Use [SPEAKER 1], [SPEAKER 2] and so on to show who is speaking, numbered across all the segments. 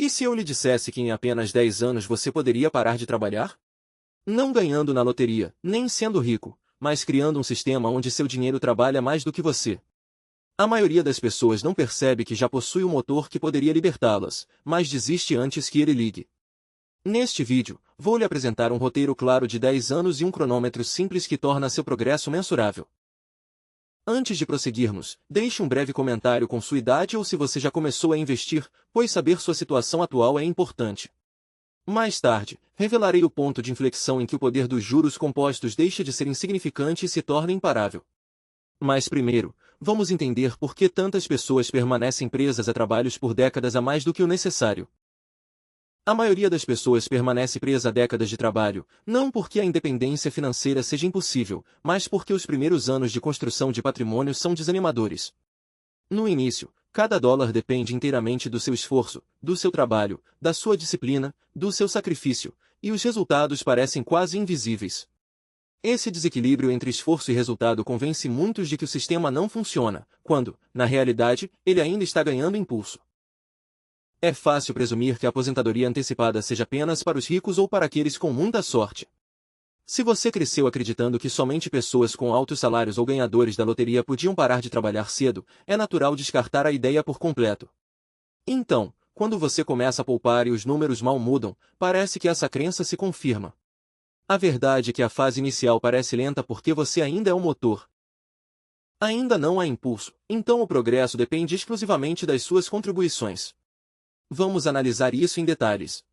[SPEAKER 1] E se eu lhe dissesse que em apenas 10 anos você poderia parar de trabalhar? Não ganhando na loteria, nem sendo rico, mas criando um sistema onde seu dinheiro trabalha mais do que você. A maioria das pessoas não percebe que já possui um motor que poderia libertá-las, mas desiste antes que ele ligue. Neste vídeo, vou lhe apresentar um roteiro claro de 10 anos e um cronômetro simples que torna seu progresso mensurável. Antes de prosseguirmos, deixe um breve comentário com sua idade ou se você já começou a investir, pois saber sua situação atual é importante. Mais tarde, revelarei o ponto de inflexão em que o poder dos juros compostos deixa de ser insignificante e se torna imparável. Mas primeiro, vamos entender por que tantas pessoas permanecem presas a trabalhos por décadas a mais do que o necessário. A maioria das pessoas permanece presa a décadas de trabalho, não porque a independência financeira seja impossível, mas porque os primeiros anos de construção de patrimônio são desanimadores. No início, cada dólar depende inteiramente do seu esforço, do seu trabalho, da sua disciplina, do seu sacrifício, e os resultados parecem quase invisíveis. Esse desequilíbrio entre esforço e resultado convence muitos de que o sistema não funciona, quando, na realidade, ele ainda está ganhando impulso. É fácil presumir que a aposentadoria antecipada seja apenas para os ricos ou para aqueles com muita sorte. Se você cresceu acreditando que somente pessoas com altos salários ou ganhadores da loteria podiam parar de trabalhar cedo, é natural descartar a ideia por completo. Então, quando você começa a poupar e os números mal mudam, parece que essa crença se confirma. A verdade é que a fase inicial parece lenta porque você ainda é o motor. Ainda não há impulso, então o progresso depende exclusivamente das suas contribuições. Vamos analisar isso em detalhes.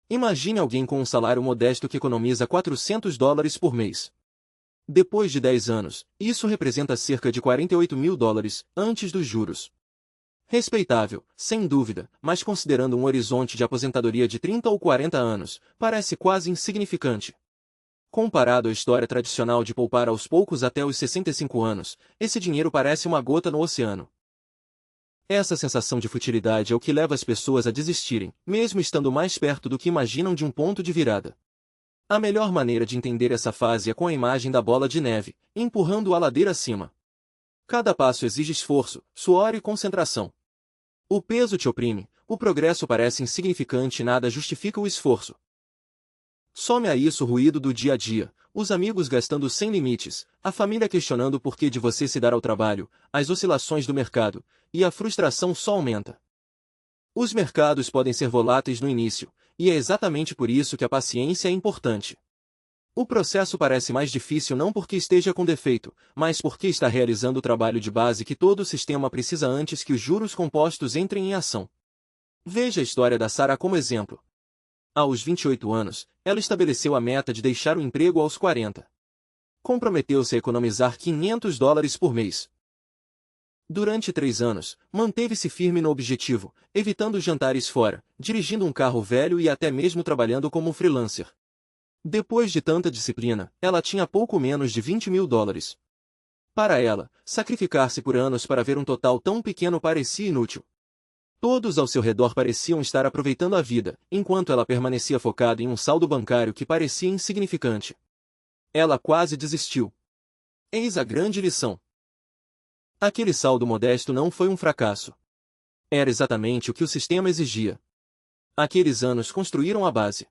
[SPEAKER 1] Imagine alguém com um salário modesto que economiza $400 por mês. Depois de 10 anos, isso representa cerca de $48.000, antes dos juros. Respeitável, sem dúvida, mas considerando um horizonte de aposentadoria de 30 ou 40 anos, parece quase insignificante. Comparado à história tradicional de poupar aos poucos até os 65 anos, esse dinheiro parece uma gota no oceano. Essa sensação de futilidade é o que leva as pessoas a desistirem, mesmo estando mais perto do que imaginam de um ponto de virada. A melhor maneira de entender essa fase é com a imagem da bola de neve, empurrando a ladeira acima. Cada passo exige esforço, suor e concentração. O peso te oprime, o progresso parece insignificante e nada justifica o esforço. Some a isso o ruído do dia a dia, os amigos gastando sem limites, a família questionando o porquê de você se dar ao trabalho, as oscilações do mercado, e a frustração só aumenta. Os mercados podem ser voláteis no início, e é exatamente por isso que a paciência é importante. O processo parece mais difícil não porque esteja com defeito, mas porque está realizando o trabalho de base que todo o sistema precisa antes que os juros compostos entrem em ação. Veja a história da Sarah como exemplo. Aos 28 anos, ela estabeleceu a meta de deixar o emprego aos 40. Comprometeu-se a economizar $500 por mês. Durante 3 anos, manteve-se firme no objetivo, evitando jantares fora, dirigindo um carro velho e até mesmo trabalhando como freelancer. Depois de tanta disciplina, ela tinha pouco menos de $20.000. Para ela, sacrificar-se por anos para ver um total tão pequeno parecia inútil. Todos ao seu redor pareciam estar aproveitando a vida, enquanto ela permanecia focada em um saldo bancário que parecia insignificante. Ela quase desistiu. Eis a grande lição. Aquele saldo modesto não foi um fracasso. Era exatamente o que o sistema exigia. Aqueles anos construíram a base.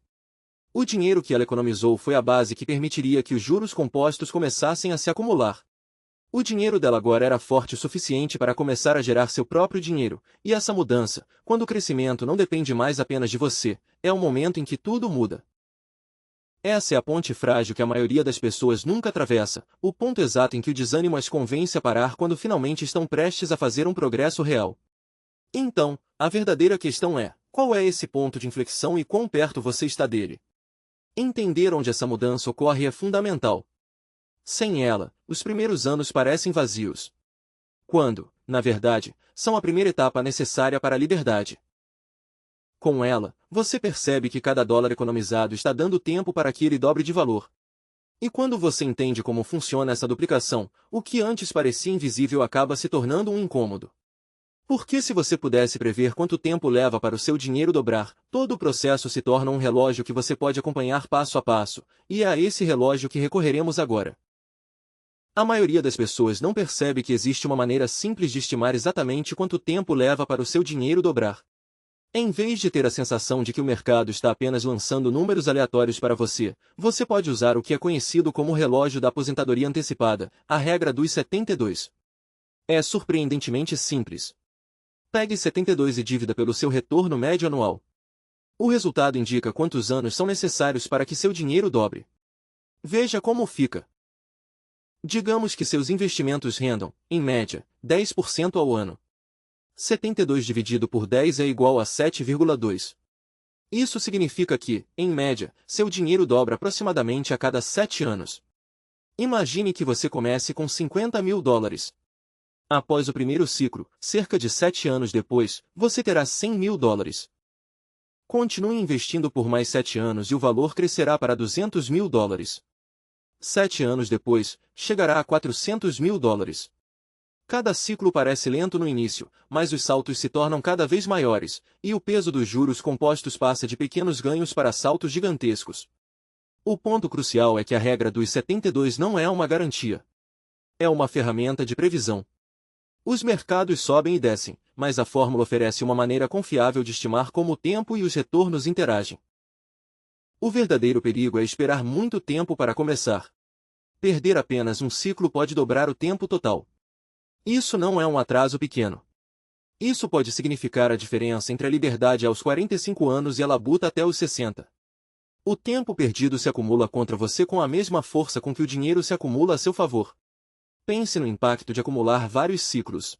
[SPEAKER 1] O dinheiro que ela economizou foi a base que permitiria que os juros compostos começassem a se acumular. O dinheiro dela agora era forte o suficiente para começar a gerar seu próprio dinheiro, e essa mudança, quando o crescimento não depende mais apenas de você, é o momento em que tudo muda. Essa é a ponte frágil que a maioria das pessoas nunca atravessa, o ponto exato em que o desânimo as convence a parar quando finalmente estão prestes a fazer um progresso real. Então, a verdadeira questão é, qual é esse ponto de inflexão e quão perto você está dele? Entender onde essa mudança ocorre é fundamental. Sem ela, os primeiros anos parecem vazios. Quando, na verdade, são a primeira etapa necessária para a liberdade. Com ela, você percebe que cada dólar economizado está dando tempo para que ele dobre de valor. E quando você entende como funciona essa duplicação, o que antes parecia invisível acaba se tornando um incômodo. Porque se você pudesse prever quanto tempo leva para o seu dinheiro dobrar, todo o processo se torna um relógio que você pode acompanhar passo a passo, e é a esse relógio que recorreremos agora. A maioria das pessoas não percebe que existe uma maneira simples de estimar exatamente quanto tempo leva para o seu dinheiro dobrar. Em vez de ter a sensação de que o mercado está apenas lançando números aleatórios para você, você pode usar o que é conhecido como o relógio da aposentadoria antecipada, a regra dos 72. É surpreendentemente simples. Pegue 72 e dívida pelo seu retorno médio anual. O resultado indica quantos anos são necessários para que seu dinheiro dobre. Veja como fica. Digamos que seus investimentos rendam, em média, 10% ao ano. 72 dividido por 10 é igual a 7,2. Isso significa que, em média, seu dinheiro dobra aproximadamente a cada 7 anos. Imagine que você comece com $50.000. Após o primeiro ciclo, cerca de 7 anos depois, você terá $100.000. Continue investindo por mais 7 anos e o valor crescerá para $200.000. 7 anos depois, chegará a $400.000. Cada ciclo parece lento no início, mas os saltos se tornam cada vez maiores, e o peso dos juros compostos passa de pequenos ganhos para saltos gigantescos. O ponto crucial é que a regra dos 72 não é uma garantia. É uma ferramenta de previsão. Os mercados sobem e descem, mas a fórmula oferece uma maneira confiável de estimar como o tempo e os retornos interagem. O verdadeiro perigo é esperar muito tempo para começar. Perder apenas um ciclo pode dobrar o tempo total. Isso não é um atraso pequeno. Isso pode significar a diferença entre a liberdade aos 45 anos e a labuta até os 60. O tempo perdido se acumula contra você com a mesma força com que o dinheiro se acumula a seu favor. Pense no impacto de acumular vários ciclos.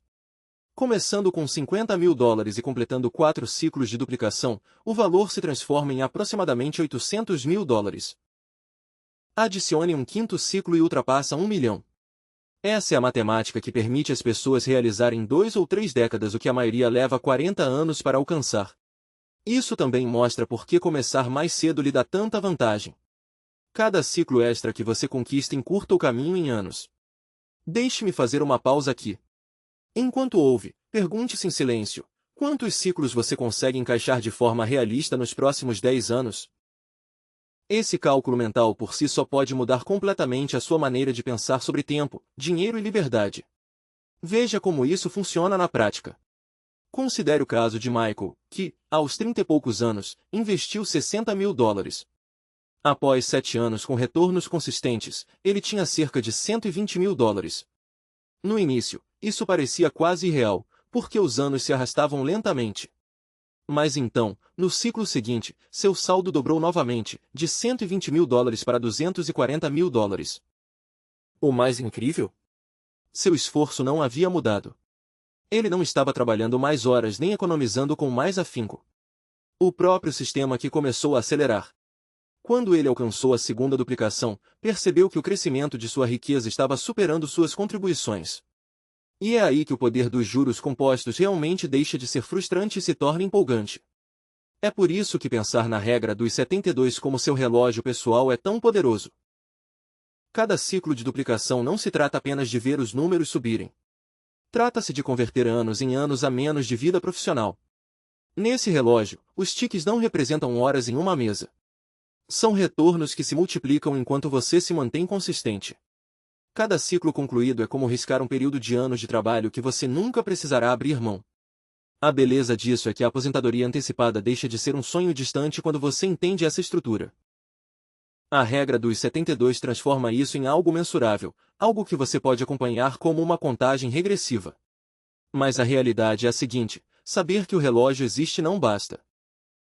[SPEAKER 1] Começando com $50.000 e completando 4 ciclos de duplicação, o valor se transforma em aproximadamente $800.000. Adicione um quinto ciclo e ultrapassa 1 milhão. Essa é a matemática que permite às pessoas realizarem 2 ou 3 décadas o que a maioria leva 40 anos para alcançar. Isso também mostra por que começar mais cedo lhe dá tanta vantagem. Cada ciclo extra que você conquista encurta o caminho em anos. Deixe-me fazer uma pausa aqui. Enquanto ouve, pergunte-se em silêncio: quantos ciclos você consegue encaixar de forma realista nos próximos 10 anos? Esse cálculo mental por si só pode mudar completamente a sua maneira de pensar sobre tempo, dinheiro e liberdade. Veja como isso funciona na prática. Considere o caso de Michael, que, aos 30 e poucos anos, investiu $60.000. Após 7 anos com retornos consistentes, ele tinha cerca de $120.000. No início, isso parecia quase irreal, porque os anos se arrastavam lentamente. Mas então, no ciclo seguinte, seu saldo dobrou novamente, de $120.000 para $240.000. O mais incrível? Seu esforço não havia mudado. Ele não estava trabalhando mais horas nem economizando com mais afinco. O próprio sistema que começou a acelerar. Quando ele alcançou a segunda duplicação, percebeu que o crescimento de sua riqueza estava superando suas contribuições. E é aí que o poder dos juros compostos realmente deixa de ser frustrante e se torna empolgante. É por isso que pensar na regra dos 72 como seu relógio pessoal é tão poderoso. Cada ciclo de duplicação não se trata apenas de ver os números subirem. Trata-se de converter anos em anos a menos de vida profissional. Nesse relógio, os tiques não representam horas em uma mesa. São retornos que se multiplicam enquanto você se mantém consistente. Cada ciclo concluído é como riscar um período de anos de trabalho que você nunca precisará abrir mão. A beleza disso é que a aposentadoria antecipada deixa de ser um sonho distante quando você entende essa estrutura. A regra dos 72 transforma isso em algo mensurável, algo que você pode acompanhar como uma contagem regressiva. Mas a realidade é a seguinte: saber que o relógio existe não basta.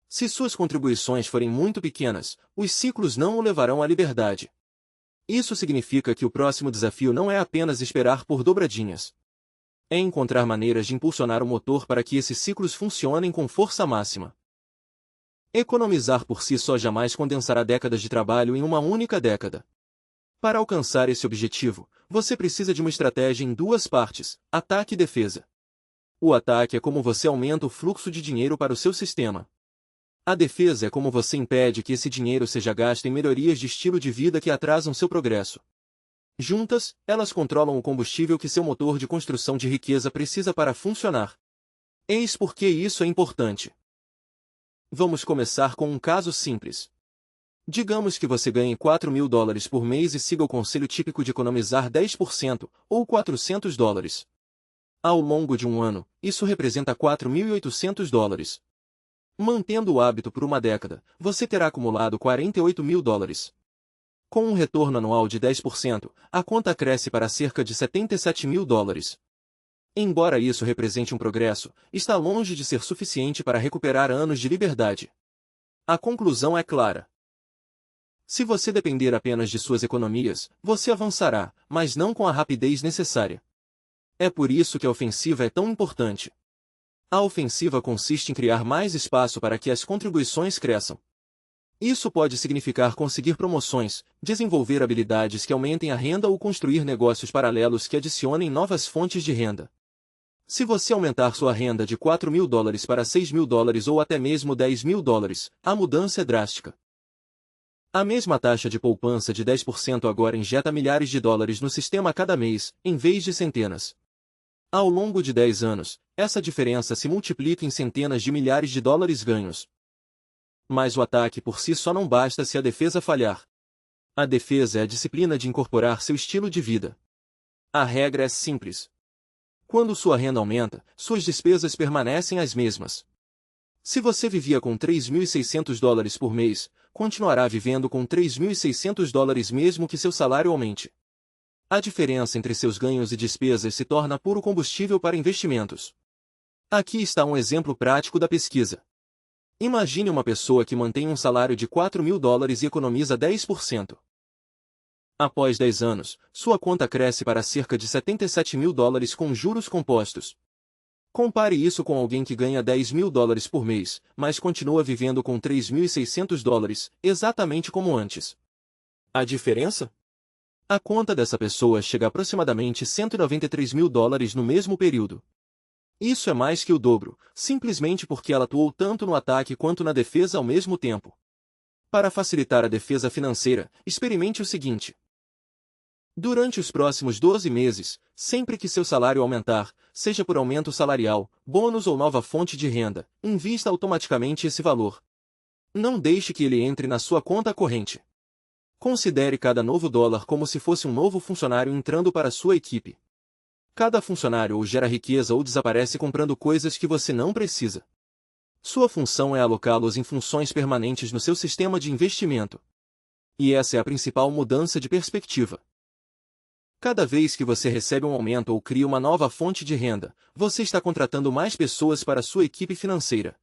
[SPEAKER 1] Se suas contribuições forem muito pequenas, os ciclos não o levarão à liberdade. Isso significa que o próximo desafio não é apenas esperar por dobradinhas. É encontrar maneiras de impulsionar o motor para que esses ciclos funcionem com força máxima. Economizar por si só jamais condensará décadas de trabalho em uma única década. Para alcançar esse objetivo, você precisa de uma estratégia em duas partes: ataque e defesa. O ataque é como você aumenta o fluxo de dinheiro para o seu sistema. A defesa é como você impede que esse dinheiro seja gasto em melhorias de estilo de vida que atrasam seu progresso. Juntas, elas controlam o combustível que seu motor de construção de riqueza precisa para funcionar. Eis por que isso é importante. Vamos começar com um caso simples. Digamos que você ganhe $4.000 por mês e siga o conselho típico de economizar 10%, ou $400. Ao longo de um ano, isso representa $4.800. Mantendo o hábito por uma década, você terá acumulado $48.000. Com um retorno anual de 10%, a conta cresce para cerca de $77.000. Embora isso represente um progresso, está longe de ser suficiente para recuperar anos de liberdade. A conclusão é clara. Se você depender apenas de suas economias, você avançará, mas não com a rapidez necessária. É por isso que a ofensiva é tão importante. A ofensiva consiste em criar mais espaço para que as contribuições cresçam. Isso pode significar conseguir promoções, desenvolver habilidades que aumentem a renda ou construir negócios paralelos que adicionem novas fontes de renda. Se você aumentar sua renda de $4.000 para $6.000 ou até mesmo $10.000, a mudança é drástica. A mesma taxa de poupança de 10% agora injeta milhares de dólares no sistema cada mês, em vez de centenas. Ao longo de 10 anos, essa diferença se multiplica em centenas de milhares de dólares ganhos. Mas o ataque por si só não basta se a defesa falhar. A defesa é a disciplina de incorporar seu estilo de vida. A regra é simples. Quando sua renda aumenta, suas despesas permanecem as mesmas. Se você vivia com $3.600 por mês, continuará vivendo com $3.600 mesmo que seu salário aumente. A diferença entre seus ganhos e despesas se torna puro combustível para investimentos. Aqui está um exemplo prático da pesquisa. Imagine uma pessoa que mantém um salário de $4.000 e economiza 10%. Após 10 anos, sua conta cresce para cerca de $77.000 com juros compostos. Compare isso com alguém que ganha $10.000 por mês, mas continua vivendo com $3.600, exatamente como antes. A diferença? A conta dessa pessoa chega a aproximadamente $193.000 no mesmo período. Isso é mais que o dobro, simplesmente porque ela atuou tanto no ataque quanto na defesa ao mesmo tempo. Para facilitar a defesa financeira, experimente o seguinte. Durante os próximos 12 meses, sempre que seu salário aumentar, seja por aumento salarial, bônus ou nova fonte de renda, invista automaticamente esse valor. Não deixe que ele entre na sua conta corrente. Considere cada novo dólar como se fosse um novo funcionário entrando para sua equipe. Cada funcionário ou gera riqueza ou desaparece comprando coisas que você não precisa. Sua função é alocá-los em funções permanentes no seu sistema de investimento. E essa é a principal mudança de perspectiva. Cada vez que você recebe um aumento ou cria uma nova fonte de renda, você está contratando mais pessoas para sua equipe financeira.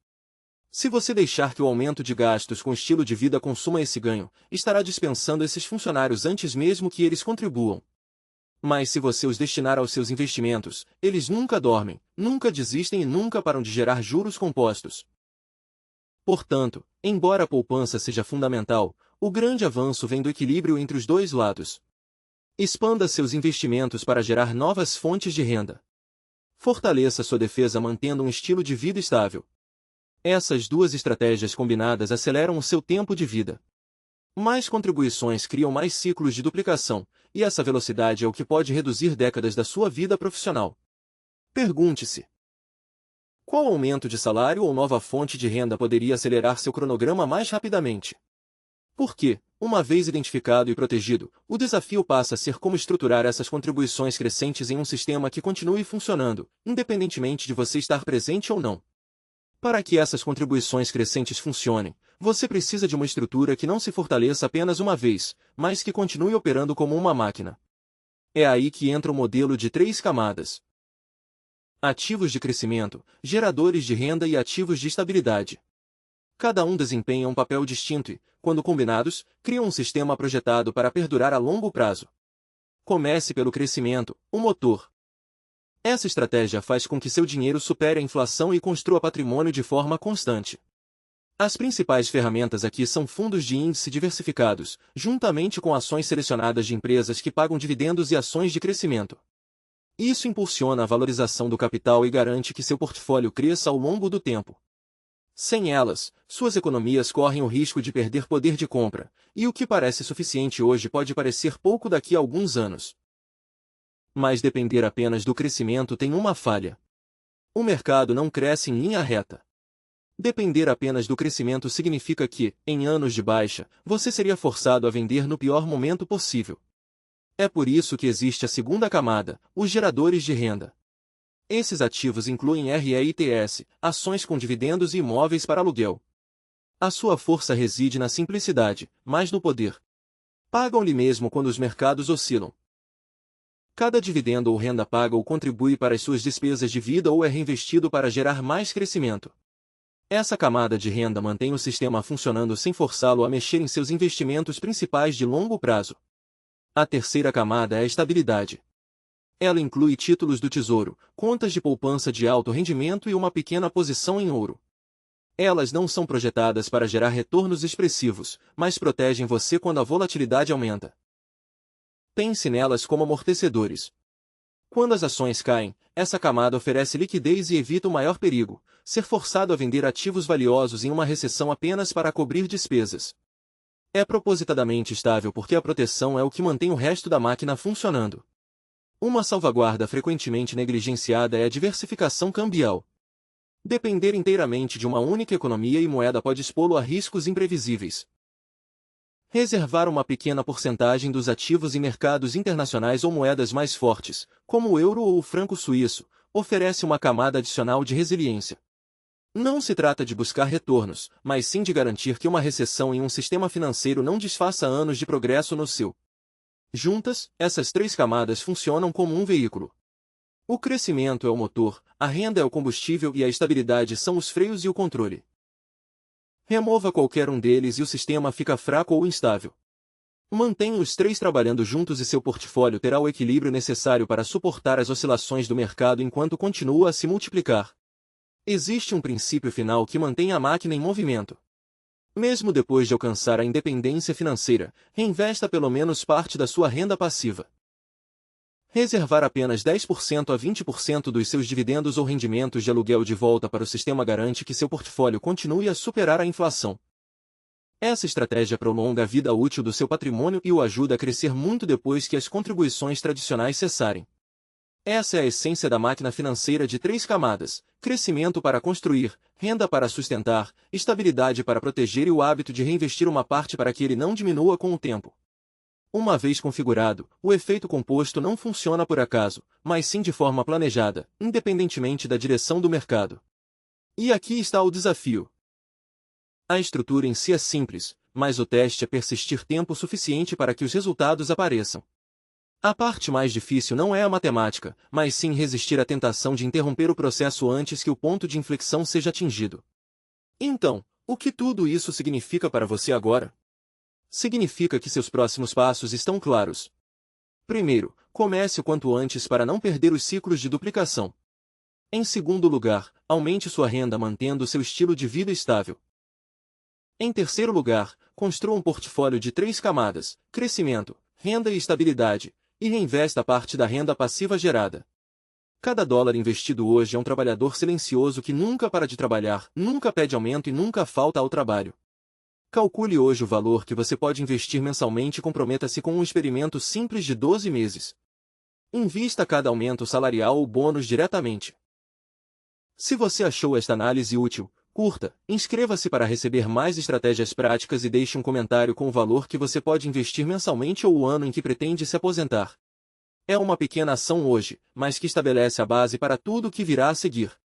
[SPEAKER 1] Se você deixar que o aumento de gastos com estilo de vida consuma esse ganho, estará dispensando esses funcionários antes mesmo que eles contribuam. Mas se você os destinar aos seus investimentos, eles nunca dormem, nunca desistem e nunca param de gerar juros compostos. Portanto, embora a poupança seja fundamental, o grande avanço vem do equilíbrio entre os dois lados. Expanda seus investimentos para gerar novas fontes de renda. Fortaleça sua defesa mantendo um estilo de vida estável. Essas duas estratégias combinadas aceleram o seu tempo de vida. Mais contribuições criam mais ciclos de duplicação, e essa velocidade é o que pode reduzir décadas da sua vida profissional. Pergunte-se: qual aumento de salário ou nova fonte de renda poderia acelerar seu cronograma mais rapidamente? Porque, uma vez identificado e protegido, o desafio passa a ser como estruturar essas contribuições crescentes em um sistema que continue funcionando, independentemente de você estar presente ou não. Para que essas contribuições crescentes funcionem, você precisa de uma estrutura que não se fortaleça apenas uma vez, mas que continue operando como uma máquina. É aí que entra o modelo de 3 camadas. Ativos de crescimento, geradores de renda e ativos de estabilidade. Cada um desempenha um papel distinto e, quando combinados, criam um sistema projetado para perdurar a longo prazo. Comece pelo crescimento, o motor. Essa estratégia faz com que seu dinheiro supere a inflação e construa patrimônio de forma constante. As principais ferramentas aqui são fundos de índice diversificados, juntamente com ações selecionadas de empresas que pagam dividendos e ações de crescimento. Isso impulsiona a valorização do capital e garante que seu portfólio cresça ao longo do tempo. Sem elas, suas economias correm o risco de perder poder de compra, e o que parece suficiente hoje pode parecer pouco daqui a alguns anos. Mas depender apenas do crescimento tem uma falha. O mercado não cresce em linha reta. Depender apenas do crescimento significa que, em anos de baixa, você seria forçado a vender no pior momento possível. É por isso que existe a segunda camada, os geradores de renda. Esses ativos incluem REITs, ações com dividendos e imóveis para aluguel. A sua força reside na simplicidade, mas no poder. Pagam-lhe mesmo quando os mercados oscilam. Cada dividendo ou renda paga ou contribui para as suas despesas de vida ou é reinvestido para gerar mais crescimento. Essa camada de renda mantém o sistema funcionando sem forçá-lo a mexer em seus investimentos principais de longo prazo. A terceira camada é a estabilidade. Ela inclui títulos do Tesouro, contas de poupança de alto rendimento e uma pequena posição em ouro. Elas não são projetadas para gerar retornos expressivos, mas protegem você quando a volatilidade aumenta. Pense nelas como amortecedores. Quando as ações caem, essa camada oferece liquidez e evita o maior perigo, ser forçado a vender ativos valiosos em uma recessão apenas para cobrir despesas. É propositadamente estável porque a proteção é o que mantém o resto da máquina funcionando. Uma salvaguarda frequentemente negligenciada é a diversificação cambial. Depender inteiramente de uma única economia e moeda pode expô-lo a riscos imprevisíveis. Reservar uma pequena porcentagem dos ativos em mercados internacionais ou moedas mais fortes, como o euro ou o franco suíço, oferece uma camada adicional de resiliência. Não se trata de buscar retornos, mas sim de garantir que uma recessão em um sistema financeiro não desfaça anos de progresso no seu. Juntas, essas três camadas funcionam como um veículo. O crescimento é o motor, a renda é o combustível e a estabilidade são os freios e o controle. Remova qualquer um deles e o sistema fica fraco ou instável. Mantenha os três trabalhando juntos e seu portfólio terá o equilíbrio necessário para suportar as oscilações do mercado enquanto continua a se multiplicar. Existe um princípio final que mantém a máquina em movimento. Mesmo depois de alcançar a independência financeira, reinvesta pelo menos parte da sua renda passiva. Reservar apenas 10% a 20% dos seus dividendos ou rendimentos de aluguel de volta para o sistema garante que seu portfólio continue a superar a inflação. Essa estratégia prolonga a vida útil do seu patrimônio e o ajuda a crescer muito depois que as contribuições tradicionais cessarem. Essa é a essência da máquina financeira de três camadas: crescimento para construir, renda para sustentar, estabilidade para proteger e o hábito de reinvestir uma parte para que ele não diminua com o tempo. Uma vez configurado, o efeito composto não funciona por acaso, mas sim de forma planejada, independentemente da direção do mercado. E aqui está o desafio. A estrutura em si é simples, mas o teste é persistir tempo suficiente para que os resultados apareçam. A parte mais difícil não é a matemática, mas sim resistir à tentação de interromper o processo antes que o ponto de inflexão seja atingido. Então, o que tudo isso significa para você agora? Significa que seus próximos passos estão claros. Primeiro, comece o quanto antes para não perder os ciclos de duplicação. Em segundo lugar, aumente sua renda mantendo seu estilo de vida estável. Em terceiro lugar, construa um portfólio de três camadas: crescimento, renda e estabilidade, e reinvesta parte da renda passiva gerada. Cada dólar investido hoje é um trabalhador silencioso que nunca para de trabalhar, nunca pede aumento e nunca falta ao trabalho. Calcule hoje o valor que você pode investir mensalmente e comprometa-se com um experimento simples de 12 meses. Invista cada aumento salarial ou bônus diretamente. Se você achou esta análise útil, curta, inscreva-se para receber mais estratégias práticas e deixe um comentário com o valor que você pode investir mensalmente ou o ano em que pretende se aposentar. É uma pequena ação hoje, mas que estabelece a base para tudo o que virá a seguir.